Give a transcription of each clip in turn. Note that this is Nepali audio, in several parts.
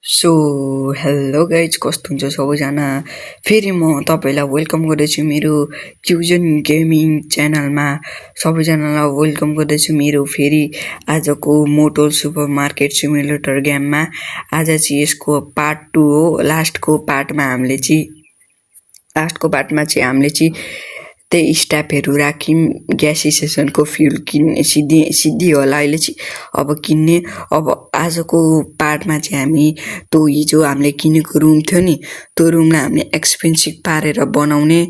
सो हेलो गाइज, कस्तो हुन्छ सबैजना। फेरि म तपाईँलाई वेलकम गर्दैछु मेरो क्युजन गेमिङ च्यानलमा। सबैजनालाई वेलकम गर्दैछु मेरो फेरि आजको मोटो सुपर मार्केट सिमुलेटर गेममा। आज चाहिँ यसको पार्ट 2 हो। लास्टको पार्टमा हामीले चाहिँ त्यही स्ट्यापहरू राख्यौँ। ग्यास स्टेसनको फ्युल किन्ने सिद्धि होला अहिले चाहिँ अब किन्ने। अब आजको पार्टमा चाहिँ हामी त्यो हिजो हामीले किनेको रुम थियो नि, त्यो रुमलाई हामीले एक्सपेन्सिभ पारेर बनाउने,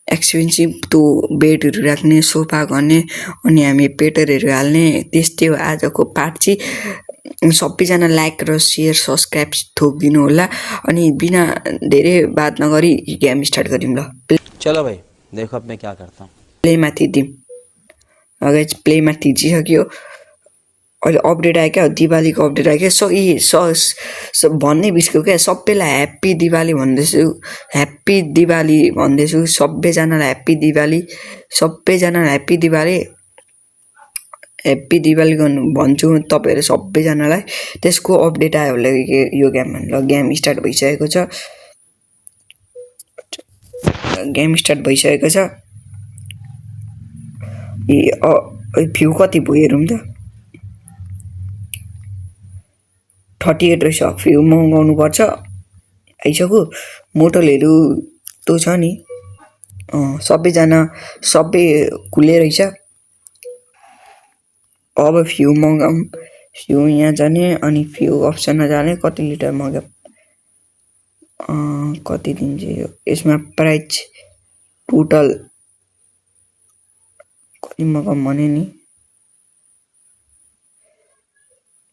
एक्सपेन्सिभ त्यो बेडहरू राख्ने, सोफा गर्ने, अनि हामी पेटरहरू हाल्ने। त्यस्तै हो आजको पार्ट चाहिँ। सबैजना लाइक र सेयर सब्सक्राइब थोकिदिनु होला। अनि बिना धेरै बात नगरी गेम स्टार्ट गरौँ ल। चलो भाई देखो अब मैं क्या करता हूँ। प्लेमा थिच्दिउँ। अगाडि चाहिँ प्लेमा थिचिसक्यो। अहिले अपडेट आयो क्या, दिवालीको अपडेट आयो क्या। भन्नै बिर्स्यो क्या। सबैलाई ह्याप्पी दिवाली भन्दैछु, ह्याप्पी दिवाली भन्दैछु। सबैजनालाई ह्याप्पी दिवाली, सबैजनालाई ह्याप्पी दिवाली, ह्याप्पी दिवाली गर्नु भन्छु तपाईँहरू सबैजनालाई। त्यसको अपडेट आयो होला यो गेममा। ल गेम स्टार्ट भइसकेको छ, गेम स्टार्ट भइसकेको छ। भ्यू कति भयो हेरौँ त। 38 रहेछ। भ्यू मगाउनु पर्छ। आइसक्यो मोटलहरू त्यो छ नि, सबैजना सबै खुले रहेछ। अब भ्यू मगाऊँ। भ्यू यहाँ जाने अनि भ्यू अप्सनमा जाने। कति लिटर मगाऊँ, कति दिन्छ यो। यसमा प्राइस टोटल कति मगाऊँ भने नि,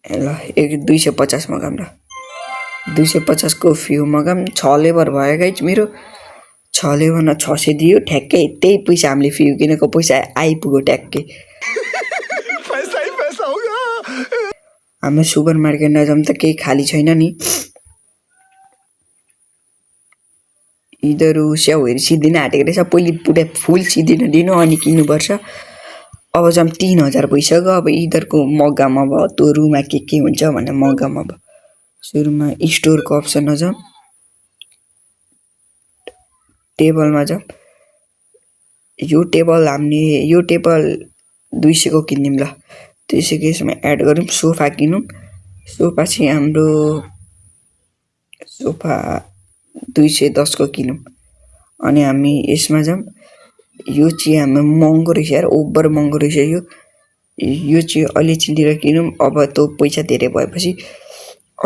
ल 250 मगाऊँ ल। 250 को भ्यू मगाऊँ। 6 लेबर भयो गाइज मेरो। 6 लेबर 600 दियो ठ्याक्कै। त्यही पैसा हामीले भ्यू किनेको पैसा आइपुग्यो ट्याक्कै। पैसा ही पैसा होगा। हाम्रो सुपर मार्केटमा जाऊँ त केही खाली छैन नि। यिनीहरू स्याउहरू सिद्धिन आँटेको रहेछ। पहिले पुरा फुल सिद्धिन दिनु अनि किन्नुपर्छ। अब जाऊँ 3000 भइसक्यो। अब यिनीहरूको मगाम। अब त्यो रुममा के हुन्छ भनेर मगाम। अब सुरुमा स्टोरको अप्सनमा जाऊँ, टेबलमा जाऊँ। यो टेबल हामीले यो टेबल 200 को किन्यौँ ल। 200 को यसमा एड गरौँ। सोफा किनौँ। सोफा चाहिँ हाम्रो सोफा 210 को किनौँ। अनि हामी यसमा जाऊँ। यो चाहिँ हाम्रो महँगो रहेछ यार, ओभर महँगो रहेछ यो चाहिँ अलि चिनेर किनौँ। अब त्यो पैसा धेरै भएपछि।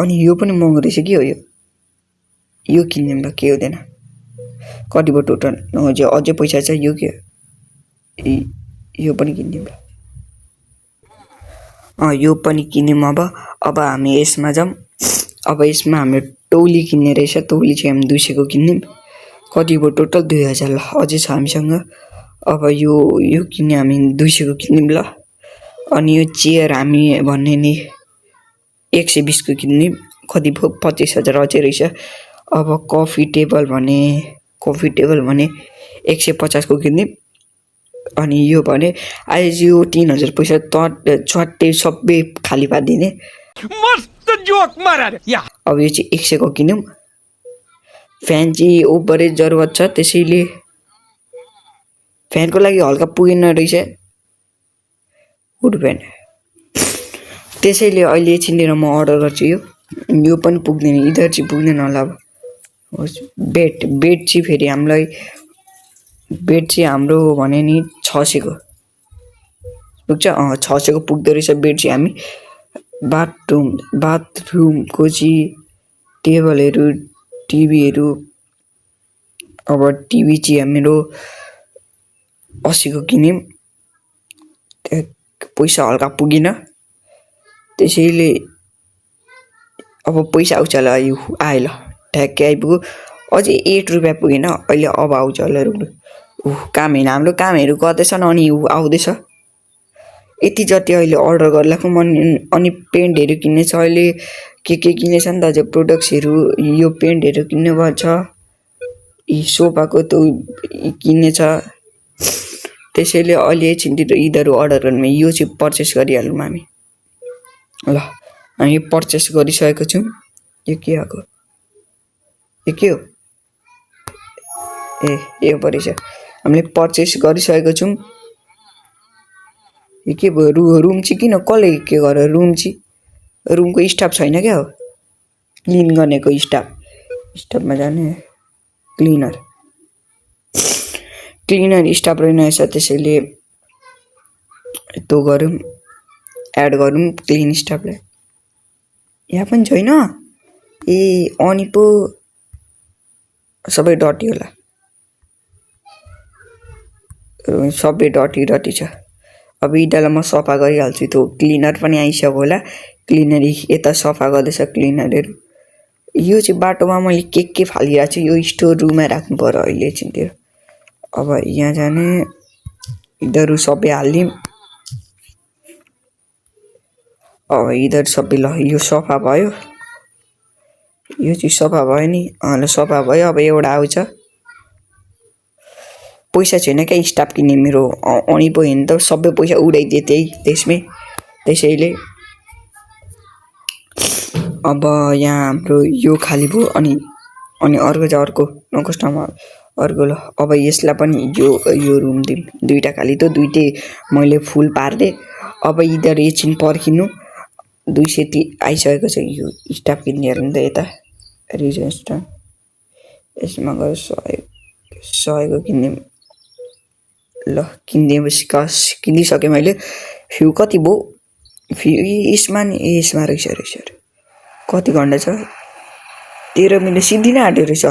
अनि यो पनि महँगो रहेछ के हो यो किन्यौँ ल। के हुँदैन, कति भयो टोटल। अझै पैसा छ। यो के यो पनि किन्यौँ ल। यो पनि किन्यौँ। अब हामी यसमा जाऊँ। अब यसमा हाम्रो टोली किन्ने रहेछ। टोली चाहिँ हामी 200 को किन्यौँ। कति भयो टोटल 2000 ल। अझै छ हामीसँग। अब यो किन्ने हामी 200 को किन्यौँ ल। अनि यो चेयर हामी भन्ने नि 120 को किन्यौँ। कति भयो 25000 अझै रहेछ। अब कफी टेबल भने 150 को किन्यौँ। अनि यो भने आज यो 3000 पैसा चट्टै सबै खाली पारिदिने। मस्त जोक मारा रे। अब यो चाहिँ 100 को किन्यौँ। फ्यान चाहिँ ओभरै जरुरत छ, त्यसैले फ्यानको लागि हल्का पुगेन रहेछ वुड फ्यान। त्यसैले अहिले छिनेर म अर्डर गर्छु। यो पनि पुग्दैन, इधर चाहिँ पुग्दैन होला। अब बेड चाहिँ फेरि हामीलाई बेड चाहिँ हाम्रो भने नि 600 को पुग्छ। 600 को पुग्दो रहेछ बेड चाहिँ। हामी बाथरुमको चाहिँ टेबलहरू, टिभीहरू। अब टिभी चाहिँ हाम्रो 80 को किन्यौँ। पैसा हल्का पुगेन, त्यसैले अब पैसा आउँछ ल। यो आयो ल, ठ्याक्कै आइपुग्यो। अझै 8 रुपियाँ पुगेन अहिले। अब आउँछ होला रुम। काम होइन, हाम्रो कामहरू गर्दैछन् अनि आउँदैछ। यति जति अहिले अर्डर गरिराखौँ। अनि पेन्टहरू किन्ने छ अहिले। के किन्नेछ नि त अझै प्रोडक्ट्सहरू। यो पेन्टहरू किन्ने भएको छ। यी सोफाको त्यो किन्ने छ। त्यसैले अहिले एकछिन यिनीहरू अर्डर गर्नु। यो चाहिँ पर्चेस गरिहालौँ हामी ल। हामी पर्चेस गरिसकेको छौँ। यो के आएको यो के हो ए यो परेछ हामीले पर्चेस गरिसकेको छौँ यो के भयो रुम चाहिँ किन कसले के गरेर रुम चाहिँ रुमको स्टाफ छैन क्या हो क्लिन गर्नेको स्टाफमा जाने क्लिनर स्टाफ रहेनछ त्यसैले त्यो गरौँ एड गरौँ क्लिन स्टाफलाई यहाँ पनि छैन ए अनि पो सबै डटी होला सबै डटी छ अब यिनीहरूलाई म सफा गरिहाल्छु त्यो क्लिनर पनि आइसक्यो होला क्लिनर यता सफा गर्दैछ क्लिनरहरू यो चाहिँ बाटोमा मैले के फालिरहेको छु यो स्टोर रुममा राख्नु पर्यो अहिले चाहिँ त्यो अब यहाँ जाने यिनीहरू सबै हालिदिउँ अब यिनीहरू सबै ल यो सफा भयो यो चाहिँ सफा भयो नि ल सफा भयो अब एउटा आउँछ पैसा छैन क्या स्टाफ किन्ने मेरो अनि पो हेर्नु त सबै पैसा उडाइदिए त्यसैले अब यहाँ हाम्रो यो खाली भयो अनि अर्को चाहिँ अर्को कस्टमर अर्को ल अब यसलाई पनि यो रुम दिउँ दुईवटा खाली त दुइटै मैले फुल पारिदिएँ अब यिनीहरू एकछिन पर्खिनु 230 आइसकेको छ यो स्टाफ किन्नेहरू नि त यता रिजन्स्टन यसमा गएर 100 किन्ने ल किनिदिएपछि किनिसकेँ मैले फ्यु कति भयो फ्यु यसमा नि यसमा रहेछ कति घन्टा छ 13 मिनट सिद्धि नै आँटेको रहेछ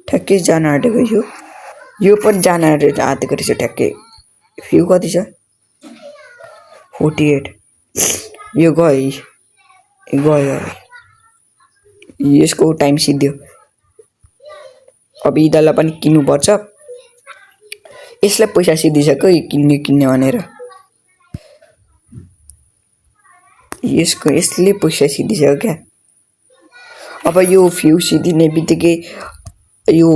ठ्याक्कै जान आँटेको यो पनि जान आँटेको रहेछ ठ्याक्कै फ्यु कति छ 48 यो गयो यसको टाइम सिद्धियो अब यिनीहरूलाई पनि किन्नुपर्छ यसलाई पैसा सिद्धिसक्यो किन्ने भनेर यसले पैसा सिद्धिसक्यो क्या अब यो फ्यु सिद्धिने बित्तिकै यो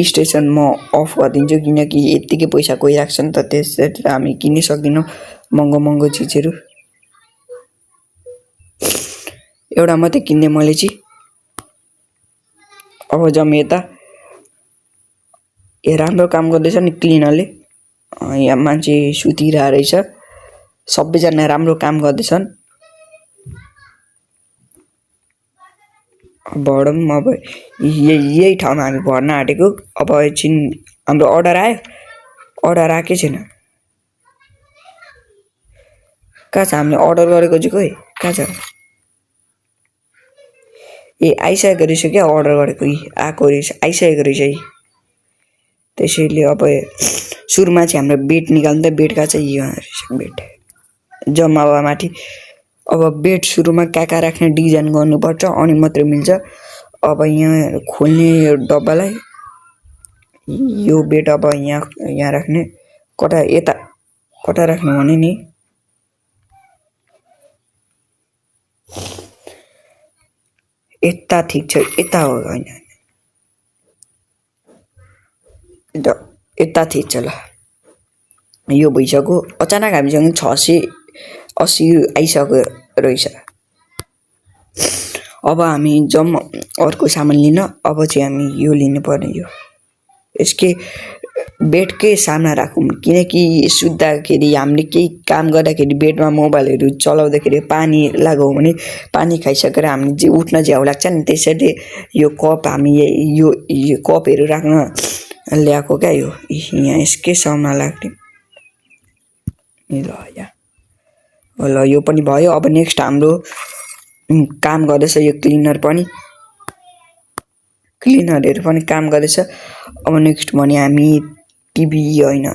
स्टेसन म अफ गरिदिन्छु किनकि यत्तिकै पैसा गइरहेको छ नि त त्यसरी हामी किन्नै सक्दैनौँ महँगो चिजहरू एउटा मात्रै किन्ने मैले चाहिँ अब जाउँ यता ए राम्रो काम गर्दैछ नि क्लिनरले यहाँ मान्छे सुतिरहेको रहेछ सबैजना राम्रो काम गर्दैछन् भरौँ अब यही ठाउँमा हामी भर्न आँटेको अब एकछिन हाम्रो अर्डर आएकै छैन कहाँ छ हामीले अर्डर गरेको चाहिँ खोइ कहाँ छ ए आइसकेको रहेछ क्या अर्डर गरेको आएको रहेछ आइसकेको रहेछ त्यसैले अब सुरुमा चाहिँ हाम्रो बेड निकाल्दा बेड कहाँ छ यहाँ रहेछ बेड जम्मा अब माथि अब बेड सुरुमा कहाँ राख्ने डिजाइन गर्नुपर्छ अनि मात्रै मिल्छ अब यहाँ खोल्ने डब्बालाई यो बेड अब यहाँ राख्ने कता राख्नु भने नि यता ठिक छ यता हो होइन यता ठिक छ ल यो भइसक्यो अचानक हामीसँग 680 आइसक्यो रहेछ अब हामी जम्म अर्को सामान लिन अब चाहिँ हामी यो लिनु पर्ने यो यसकै बेडकै सामना राखौँ किनकि सुत्दाखेरि हामीले केही काम गर्दाखेरि बेडमा मोबाइलहरू चलाउँदाखेरि पानी लाग्यो भने पानी खाइसकेर हामी चाहिँ उठ्न झ्याउ लाग्छ नि त्यसैले यो कप हामी यो कपहरू राख्न ल्याएको क्या यो यहाँ यसकै सामना लाग्ने ल यहाँ ल यो पनि भयो अब नेक्स्ट हाम्रो काम गर्दैछ यो क्लिनरहरू पनि काम गर्दैछ अब नेक्स्ट भने हामी टिभी होइन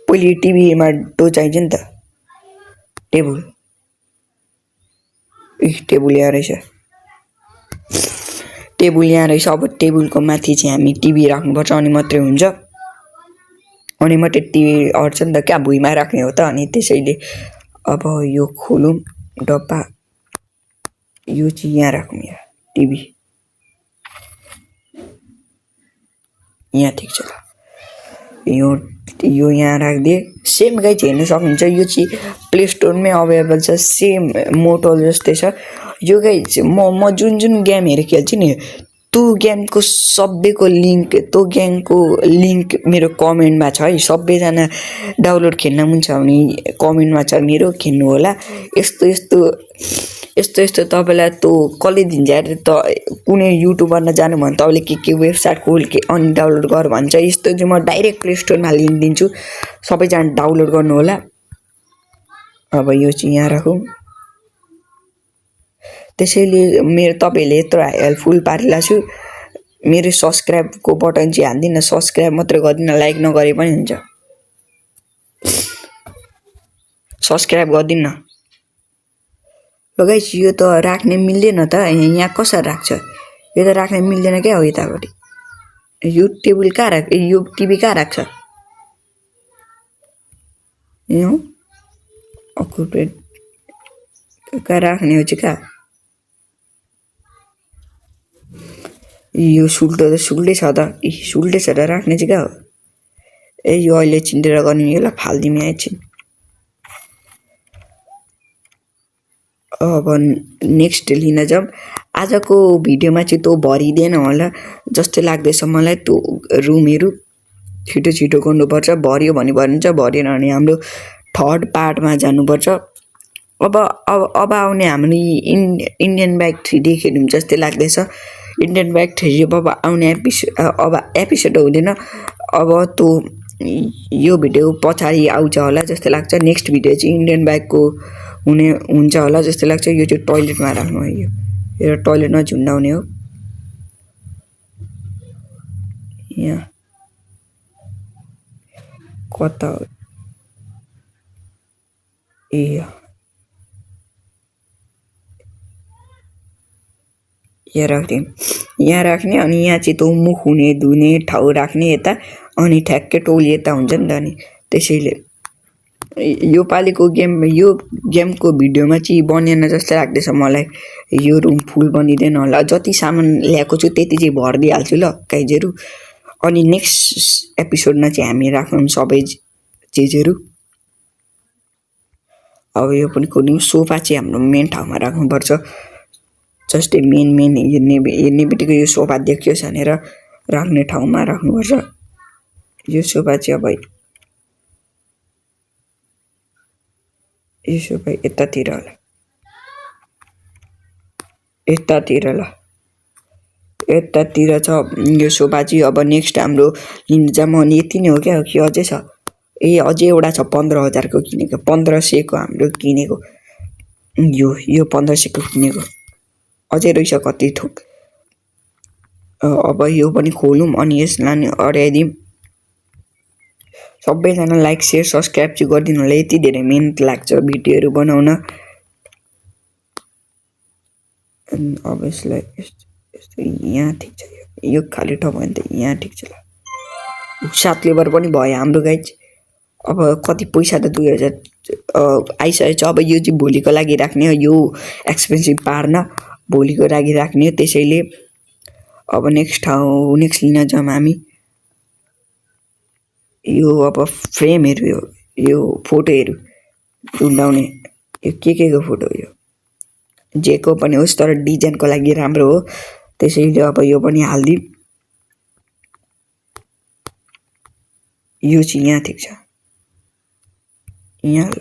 पहिले टिभीमा डो चाहिन्छ नि त टेबुल यहाँ रहेछ अब टेबुलको माथि चाहिँ हामी टिभी राख्नुपर्छ अनि मात्रै हुन्छ अनि मात्रै टिभी अट्छ नि त क्या भुइँमा राख्ने हो त अनि त्यसैले अब यो खोलौँ डब्बा यो चाहिँ यहाँ राखौँ यहाँ टिभी यहाँ ठिक छ यो यो यहाँ राखिदिएँ सेम गाइज हेर्न सक्नुहुन्छ यो चाहिँ प्ले स्टोरमै अभाइलेबल छ सेम मोटोल जस्तै छ यो गाइज म जुन जुन गेमहरू खेल्छु नि त्यो गेमको सबैको लिङ्क त्यो गेमको लिङ्क मेरो कमेन्टमा छ है सबैजना डाउनलोड खेल्न मन छ भने कमेन्टमा छ मेरो खेल्नु होला यस्तो यस्तो यस्तो यस्तो तपाईँलाई त्यो कसले दिन्छ अरे त कुनै युट्युबरमा जानु भने तपाईँले के वेबसाइट खोल के अनि डाउनलोड गर भन्छ यस्तो चाहिँ म डाइरेक्ट प्ले स्टोरमा लिङ्क दिन्छु सबैजना डाउनलोड गर्नु होला अब यो चाहिँ यहाँ राखौँ त्यसैले मेरो तपाईँहरूले यत्रो हेल्पफुल पारिरहेको छु मेरो सब्सक्राइबको बटन चाहिँ हान्दिनँ सब्सक्राइब मात्रै गर्दिनँ लाइक नगरे पनि हुन्छ सब्सक्राइब गर्दिनँ गाइस यो त राख्ने मिल्दैन त यहाँ कसरी राख्छ यो त राख्ने मिल्दैन क्या हो यतापट्टि यो टेबल कहाँ राख यो टिभी कहाँ राख्छ यो अकुपेट कहाँ राख्ने हो चाहिँ कहाँ यो सुल्टो त सुल्टै छ त सुल्टै छ त राख्ने चाहिँ कहाँ हो ए यो अहिले चिन्डेर गर्ने यसलाई फालिदिउँ एकछिन अब नेक्स्ट लिन जाऊँ आजको भिडियोमा चाहिँ त्यो भरिँदैन होला जस्तो लाग्दैछ मलाई त्यो रुमहरू छिटो छिटो गर्नुपर्छ भर्यो भने भनिन्छ भरेन भने हाम्रो थर्ड पार्टमा जानुपर्छ अब आउने हाम्रो इन्डियन बाइक 3D खेल्यौँ जस्तै लाग्दैछ इन्डियन बाइक 3D अब आउने एपिसोड हुँदैन अब त्यो यो भिडियो पछाडि आउँछ होला जस्तो लाग्छ नेक्स्ट भिडियो चाहिँ इन्डियन बाइकको हुन्छ होला जस्तो लाग्छ यो चाहिँ टोयलेटमा राख्नु यो टोयलेटमा झुन्डाउने हो यहाँ कता हो ए यहाँ राख्दिउँ यहाँ राख्ने अनि यहाँ चाहिँ त्यो मुख हुने धुने ठाउँ राख्ने यता अनि ठ्याक्कै टोली यता हुन्छ नि त अनि त्यसैले यो पालिको यो गेमको भिडियोमा चाहिँ बनेन जस्तो लाग्दैछ मलाई यो रुम फुल बनिँदैन होला जति सामान ल्याएको छु त्यति चाहिँ भरिदिइहाल्छु ल गाइजहरू अनि नेक्स्ट एपिसोडमा चाहिँ हामी राख्छौँ सबै चिजहरू अब यो पनि कुनै सोफा चाहिँ हाम्रो मेन ठाउँमा राख्नुपर्छ जस्तै मेन हेर्ने बित्तिकै यो सोफा देखियोस् भनेर राख्ने ठाउँमा राख्नुपर्छ यो सोफा चाहिँ अब यो सोफा यतातिर होला यतातिर छ यो सोफा चाहिँ अब नेक्स्ट हाम्रो लिन जाम अनि यति नै हो क्या कि अझै छ ए अझै एउटा छ 15,000 को किनेको 1500 को हाम्रो किनेको यो 1500 को किनेको अझै रहेछ कति थोक अब यो पनि खोलौँ अनि यसलाई अड्याइदिउँ सबैजना लाइक शेयर सब्सक्राइब चाहिँ गरिदिनु होला यति धेरै मेहनत लाग्छ भिडियोहरू बनाउन अब यसलाई यस्तो यहाँ ठिक छ यो खाली ठाउँ भयो नि त यहाँ ठिक छ ल 7 लेबर पनि भयो हाम्रो गाइज अब कति पैसा त 2000 आइसकेको छ अब यो चाहिँ भोलिको लागि राख्ने हो यो एक्सपेन्सिभ पार्न भोलिको लागि राख्ने हो त्यसैले अब नेक्स्ट लिन जाऊँ हामी यो अब फ्रेमहरू यो फोटोहरू ढुन्डाउने यो के को फोटो यो जेको पनि होस् तर डिजाइनको लागि राम्रो हो त्यसैले अब यो पनि हाल्दिउँ यो चाहिँ यहाँ ठिक छ यहाँ ल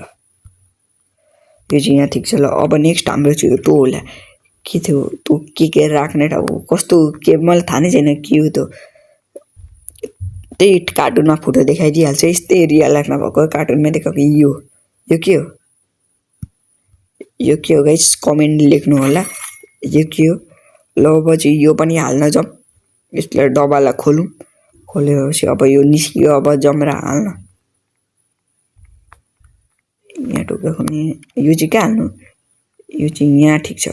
यो चाहिँ यहाँ ठिक छ ल अब नेक्स्ट हाम्रो चाहिँ त्यो होला के थियो त्यो के राख्ने ठाउँ कस्तो के मलाई थाहा नै छैन के हो त्यो त्यही कार्टुनमा फोटो देखाइदिइहाल्छ यस्तै रियल लाइफमा भएको कार्टुनमा देखाएको यो के हो गाइस कमेन्ट लेख्नु होला यो के हो ल अब चाहिँ यो पनि हाल्न जाऊँ यसलाई डब्बालाई खोलेपछि अब यो निस्कियो अब जमरा हाल्न यहाँ टोकेको यो चाहिँ कहाँ हाल्नु यो चाहिँ यहाँ ठिक छ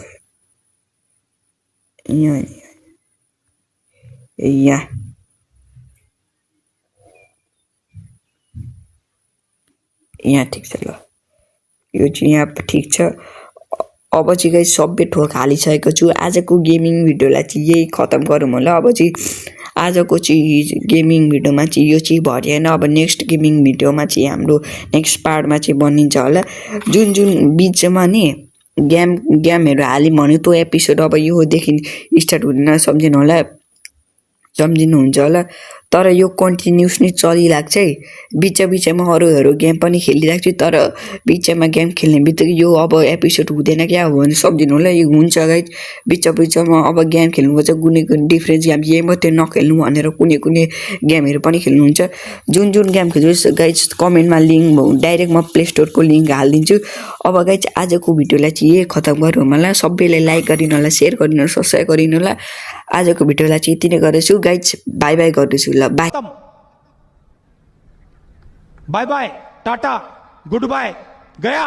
यहाँ ठिक छ ल यो चाहिँ यहाँ ठिक छ अब चाहिँ गाइस सबै ठोक हालिसकेको छु आजको गेमिङ भिडियोलाई चाहिँ यही खत्म गरौँ होला अब चाहिँ आजको चाहिँ गेमिङ भिडियोमा चाहिँ यो चाहिँ भरिएन अब नेक्स्ट गेमिङ भिडियोमा चाहिँ हाम्रो नेक्स्ट पार्टमा चाहिँ बनिन्छ होला जुन जुन बिचमा नि गेमहरू हाल्यौँ भने त्यो एपिसोड अब योदेखि स्टार्ट हुँदैन सम्झिनुहुन्छ होला तर यो कन्टिन्युस नै चलिरहेको छ है बिचमा अरूहरू गेम पनि खेलिरहेको छु तर बिचमा गेम खेल्ने बित्तिकै यो अब एपिसोड हुँदैन क्या हो भने सम्झिनु होला यो हुन्छ गाइज बिचमा अब गेम खेल्नुपर्छ कुनै डिफ्रेन्स गेम यही मात्रै नखेल्नु भनेर कुनै गेमहरू पनि खेल्नुहुन्छ जुन गेम खेल्छु गाइज कमेन्टमा लिङ्क डाइरेक्ट म प्ले स्टोरको लिङ्क हालिदिन्छु अब गाइज आजको भिडियोलाई चाहिँ यही खतम गरौँ होला सबैले लाइक गरिदिनु होला सेयर गरिदिनु होला सब्सक्राइब गरिदिनु होला आजको भिडियोलाई चाहिँ यति नै गर्दैछु गाइज बाई बाई गर्दैछु ल bye bye bye tata goodbye गया